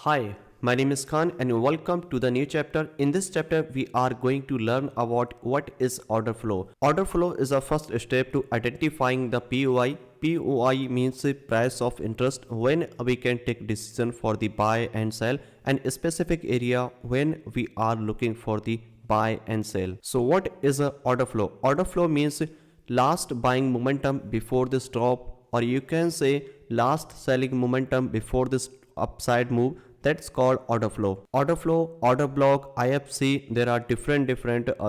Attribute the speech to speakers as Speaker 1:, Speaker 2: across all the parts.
Speaker 1: Hi, my name is Khan and welcome to the new chapter. In this chapter, we are going to learn about what is order flow. Order flow is the first step to identifying the POI. POI means the price of interest when we can take decision for the buy and sell, and a specific area when we are looking for the buy and sell. So what is a order flow? Order flow means last buying momentum before this drop, or you can say last selling momentum before this upside move. That's called order flow. Order flow, order block, IFC, there are different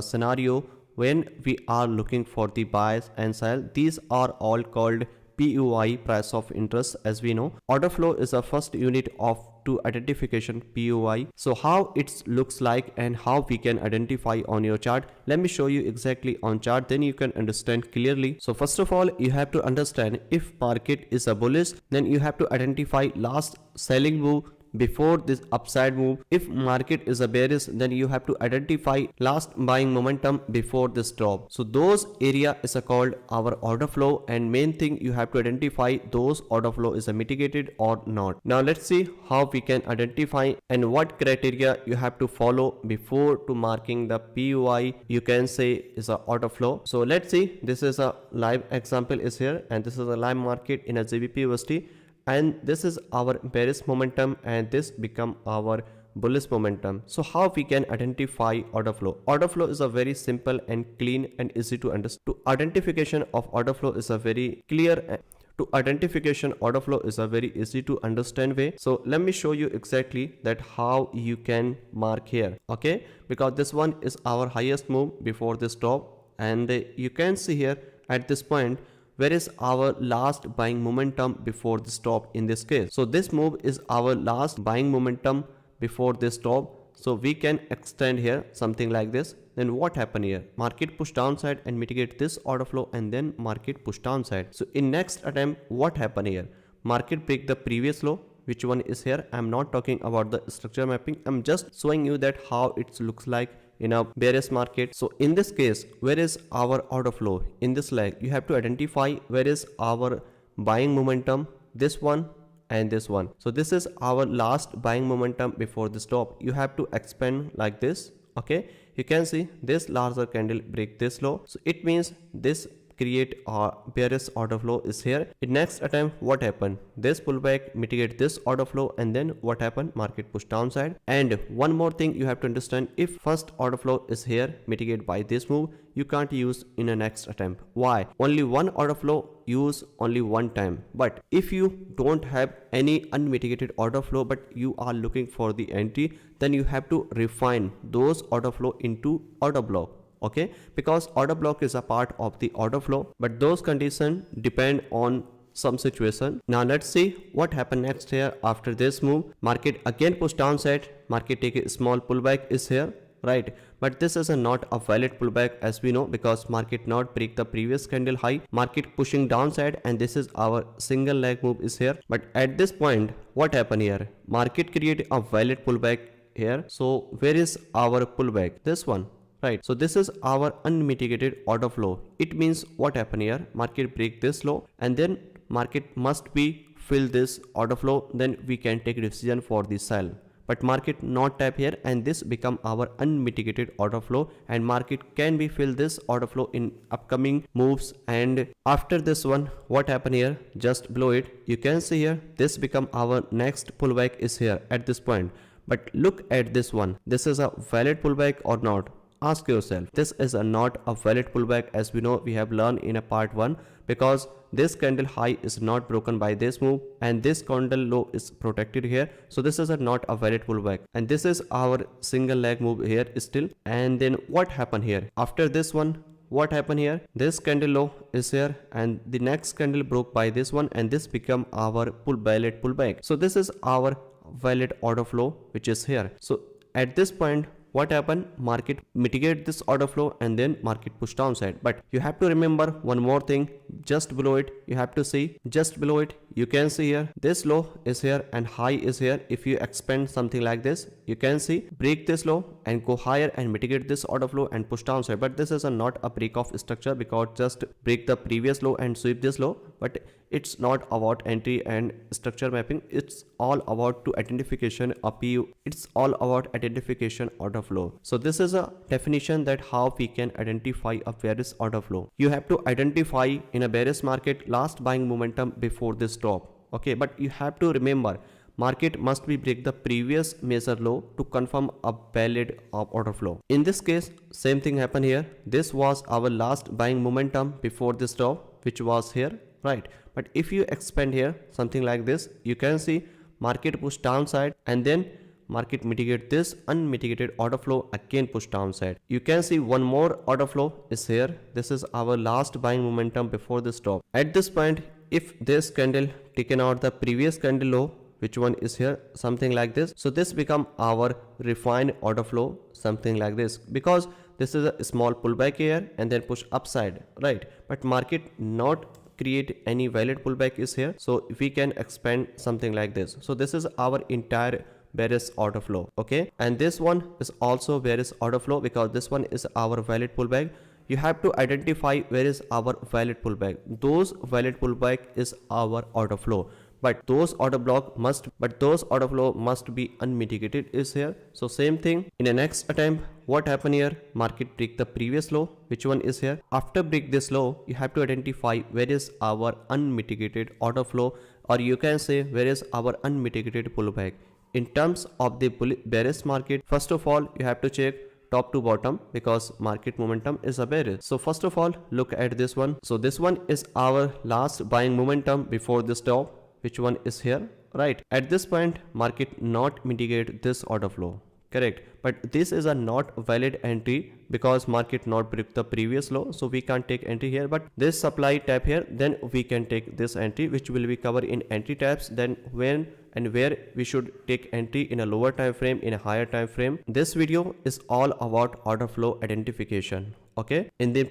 Speaker 1: scenario when we are looking for the buys and sell. These are all called POI, price of interest, as we know. Order flow is the first unit of to identification POI. So how it looks like and how we can identify on your chart. Let me show you exactly on chart, then you can understand clearly. So first of all, you have to understand if market is a bullish, then you have to identify last selling move before this upside move. If market is a bearish, then you have to identify last buying momentum before this drop. So those area is called our order flow, and main thing you have to identify those order flow is mitigated or not. Now let's see how we can identify and what criteria you have to follow before to marking the POI, you can say is a order flow. So let's see, this is a live example is here, and this is a live market in a GBP USD, and this is our bearish momentum and this become our bullish momentum. So how we can identify order flow? Order flow is a very simple and clean and easy to understand. To identification of order flow is a very clear to identification order flow is a very easy to understand way. So let me show you exactly that how you can mark here, okay? Because this one is our highest move before this top, and you can see here at this point where is our last buying momentum before the stop in this case. So this move is our last buying momentum before this stop. So we can extend here something like this. Then what happened here? Market push downside and mitigate this order flow, and then market push downside. So in next attempt, what happened here? Market break the previous low, which one is here. I'm not talking about the structure mapping. I'm just showing you that how it looks like in a bearish market. So in this case, where is our order flow? In this leg, you have to identify where is our buying momentum, this one and this one. So this is our last buying momentum before the stop. You have to expand like this, okay? You can see this larger candle break this low. So it means this create a bearish order flow is here. In next attempt, what happened? This pullback mitigate this order flow, and then what happened? Market push downside. And one more thing you have to understand, if first order flow is here mitigate by this move, you can't use in a next attempt. Why? Only one order flow use only one time. But if you don't have any unmitigated order flow but you are looking for the entry, then you have to refine those order flow into order block, okay? Because order block is a part of the order flow, but those conditions depend on some situation. Now let's see what happened next here. After this move, market again push downside, market take a small pullback is here, right? But this is not a valid pullback, as we know, because market not break the previous candle high, market pushing downside, and this is our single leg move is here. But at this point, what happened here? Market create a valid pullback here. So where is our pullback? This one, right? So this is our unmitigated order flow. It means what happened here? Market break this low, and then market must be fill this order flow, then we can take decision for the sell. But market not tap here, and this become our unmitigated order flow, and market can be fill this order flow in upcoming moves. And after this one, what happened here? Just below it, you can see here this become our next pullback is here at this point. But look at this one, this is a valid pullback or not? Ask yourself. This is not a valid pullback, as we know, we have learned in a part 1, because this candle high is not broken by this move, and this candle low is protected here. So this is not a valid pullback, and this is our single leg move here still. And then what happened here? After this one, what happened here? This candle low is here, and the next candle broke by this one, and this become our valid pullback. So this is our valid order flow, which is here. So at this point, what happened? Market mitigate this order flow, and then market push downside. But you have to remember one more thing, just below it, you have to see just below it, you can see here this low is here and high is here. If you expand something like this, you can see break this low and go higher and mitigate this order flow and push downside. But this is not a break of structure, because just break the previous low and sweep this low. but it's not about entry and structure mapping. It's all about to identification a PU. It's all about identification order flow. So this is a definition that how we can identify a bearish order flow. You have to identify in a bearish market last buying momentum before this stop. Okay, but you have to remember market must be break the previous major low to confirm a valid order flow. In this case, same thing happened here. This was our last buying momentum before this stop, which was here, right? But if you expand here something like this, you can see market push downside and then market mitigate this unmitigated order flow, again push downside. You can see one more order flow is here. This is our last buying momentum before the stop. At this point, if this candle taken out the previous candle low, which one is here, something like this, so this become our refined order flow, something like this, because this is a small pullback here and then push upside, right? But market not create any valid pullback is here, so we can expand something like this. So this is our entire bearish order flow. Okay, and this one is also bearish order flow because this one is our valid pullback. You have to identify where is our valid pullback. Those valid pullback is our order flow, but those order flow must be unmitigated is here. So same thing in the next attempt, what happened here, market break the previous low, which one is here. After break this low, you have to identify where is our unmitigated order flow, or you can say where is our unmitigated pullback. In terms of the bearish market, first of all you have to check top to bottom because market momentum is a bearish. So first of all, look at this one. So this one is our last buying momentum before this top, which one is here, right? At this point, market not mitigate this order flow, correct? But this is a not valid entry because market not break the previous low, so we can't take entry here. But this supply tap here, then we can take this entry, which will be covered in entry taps. Then when and where we should take entry in a lower time frame, in a higher time frame. This video is all about order flow identification. Okay, in the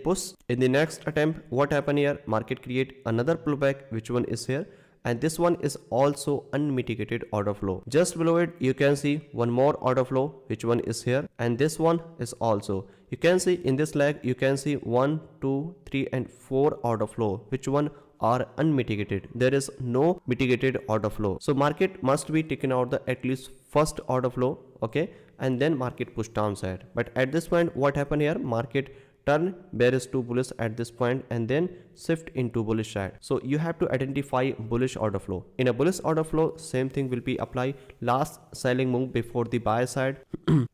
Speaker 1: next attempt, what happened here, market create another pullback, which one is here, and this one is also unmitigated order flow. Just below it you can see one more order flow, which one is here, and this one is also, you can see in this leg you can see 1, 2, 3 and 4 order flow, which one are unmitigated. There is no mitigated order flow. So market must be taken out the at least first order flow, okay, and then market push downside. But at this point, what happened here, market turn bearish to bullish at this point and then shift into bullish side. So you have to identify bullish order flow. In a bullish order flow, same thing will be applied. Last selling move before the buy side.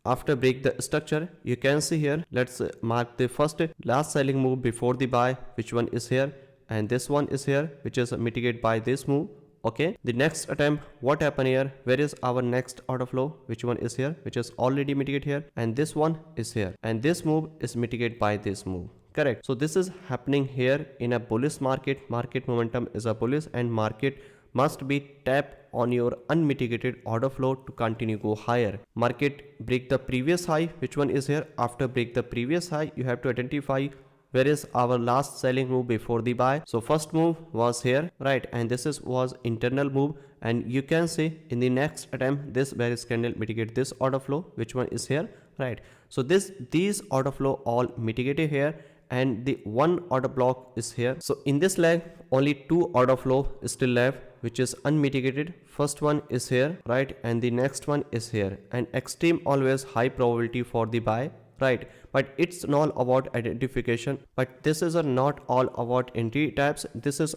Speaker 1: After break the structure, you can see here, let's mark the first last selling move before the buy, which one is here, and this one is here, which is mitigated by this move. Okay, the next attempt, what happened here, where is our next order flow, which one is here, which is already mitigated here, and this one is here, and this move is mitigated by this move, correct? So this is happening here in a bullish market. Market momentum is a bullish, and market must be tapped on your unmitigated order flow to continue go higher. Market break the previous high, which one is here. After break the previous high, you have to identify where is our last selling move before the buy. So first move was here, right, and this was internal move, and you can see in the next attempt this bearish candle mitigate this order flow, which one is here, right? So these order flow all mitigated here, and the one order block is here. So in this leg only two order flow is still left, which is unmitigated. First one is here, right, and the next one is here, and extreme always high probability for the buy, right? But it's not about identification, but this is not all about entry types. This is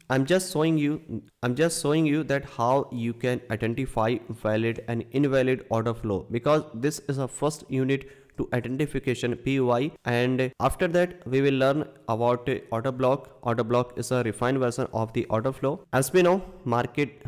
Speaker 1: I'm just showing you that how you can identify valid and invalid order flow, because this is a first unit to identification POI, and after that we will learn about order block. Order block is a refined version of the order flow. As we know, market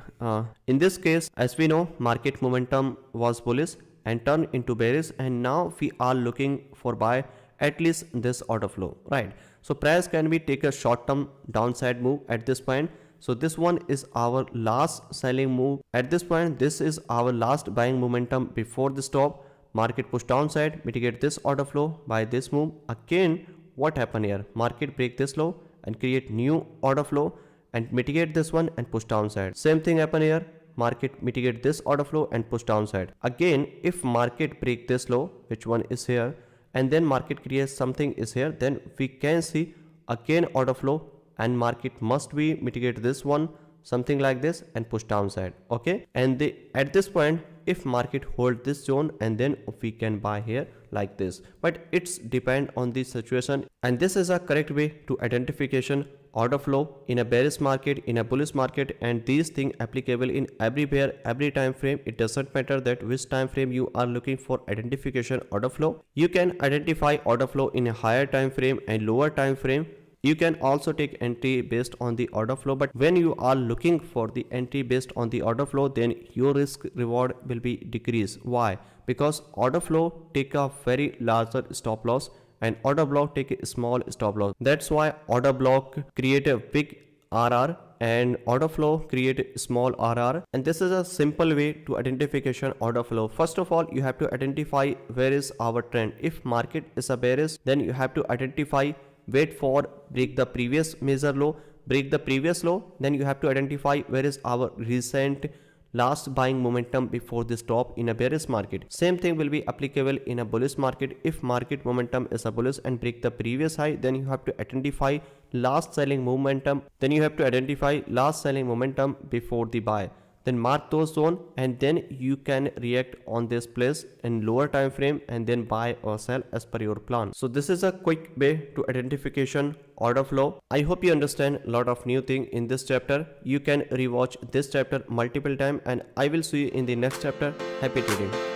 Speaker 1: in this case, as we know, market momentum was bullish and turn into bearish, and now we are looking for buy at least this order flow, right? So price can be take a short term downside move at this point. So this one is our last selling move at this point. This is our last buying momentum before the stop. Market push downside, mitigate this order flow by this move. Again, what happened here, market break this low and create new order flow and mitigate this one and push downside. Same thing happen here, market mitigate this order flow and push downside. Again, if market break this low, which one is here, and then market creates something is here, then we can see again order flow and market must be mitigate this one, something like this, and push downside. Okay, and at this point, if market hold this zone, and then we can buy here like this, but it's depend on the situation. And this is a correct way to identification order flow in a bearish market, in a bullish market, and these things applicable in everywhere, every time frame. It doesn't matter that which time frame you are looking for identification order flow. You can identify order flow in a higher time frame and lower time frame. You can also take entry based on the order flow, but when you are looking for the entry based on the order flow, then your risk reward will be decreased. Why? Because order flow take a very larger stop loss and order block take a small stop loss. That's why order block create a big RR and order flow create a small RR. And this is a simple way to identification order flow. First of all, you have to identify where is our trend. If market is a bearish, then you have to identify, wait for break the previous major low, break the previous low, then you have to identify where is our recent last buying momentum before this top in a bearish market. Same thing will be applicable in a bullish market. If market momentum is a bullish and break the previous high, then you have to identify last selling momentum, then you have to identify last selling momentum before the buy. Then mark those zone, and then you can react on this place in lower time frame and then buy or sell as per your plan. So this is a quick way to identification order flow. I hope you understand a lot of new thing in this chapter. You can rewatch this chapter multiple times, and I will see you in the next chapter. Happy trading.